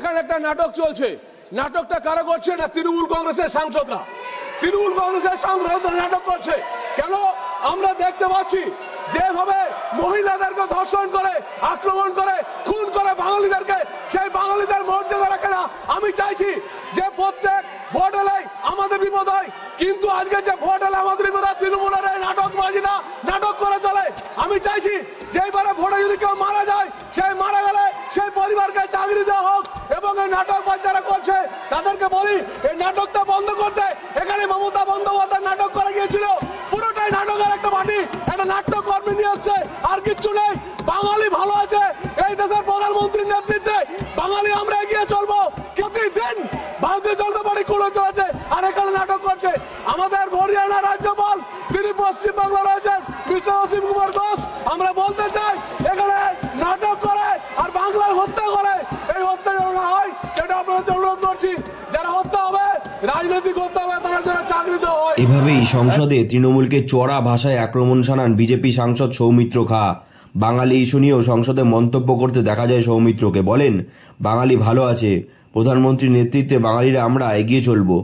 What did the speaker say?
এখানে একটা নাটক চলছে। নাটকটা কারা করছে? না তৃণমূল কংগ্রেসের সাংসদরা। তৃণমূল কংগ্রেসের সাংসদরা নাটক করছে। কেন? আমরা দেখতে পাচ্ছি যেভাবে মহিলাদেরকে ধর্ষণ করে, আক্রমণ করে, খুন করে বাঙালিদেরকে, সেই বাঙালিদের মর্যাদা রাখে না। আমি চাইছি যে প্রত্যেক ভোট এলেই আমাদের বিপদ হয়, কিন্তু আজকে যে ভোট এলে আমাদের বিপদ হয়, তৃণমূলের এই নাটকবাজি না, নাটক করে চলে। আমি চাইছি যে এবারে ভোটে যদি কেউ মারা যায়, সেই মারা গেলে সেই পরিবারকে চাকরি দেওয়া হোক, এবং এই নাটক যারা করছে তাদেরকে বলি এই নাটকটা বন্ধ করতে। এখানে মমতা বন্দ্যোপাধ্যায় নাটক করে গিয়েছিল, পুরোটাই নাটকের একটা বাটি, একটা নাট্যকর্মী নিয়ে আসছে, আর কিচ্ছু নেই। বাঙালি ভালো আছে, এই দেশের প্রধানমন্ত্রীর নেতৃত্বে বাঙালি আমরা এগিয়ে চলবো। প্রতিদিন ভারতীয় জনতা পার্টি করে চলেছে, আর এখানে নাটক করছে। আমাদের হরিয়ানা রাজ্যপাল, তিনি পশ্চিমবাংলা রয়েছেন, মিস্টার অসীম কুমার ঘোষ, আমরা বলতে চাই এখানে নাটক করে আর বাংলায় হত্যা করে, এই হত্যা যেন না হয় সেটা আপনাদের অনুরোধ করছি। যারা হত্যা হবে, রাজনৈতিক হত্যা হবে, তারা যেন চাকরি দেওয়া হয়। এভাবেই সংসদে তৃণমূলকে চড়া ভাষায় আক্রমণ শানান বিজেপি সাংসদ সৌমিত্র খাঁ। বাঙালি ইস্যু নিয়েও সংসদে মন্তব্য করতে দেখা যায় সৌমিত্রকে। বলেন, বাঙালি ভালো আছে, প্রধানমন্ত্রীর নেতৃত্বে বাঙালিরা আমরা এগিয়ে চলবো।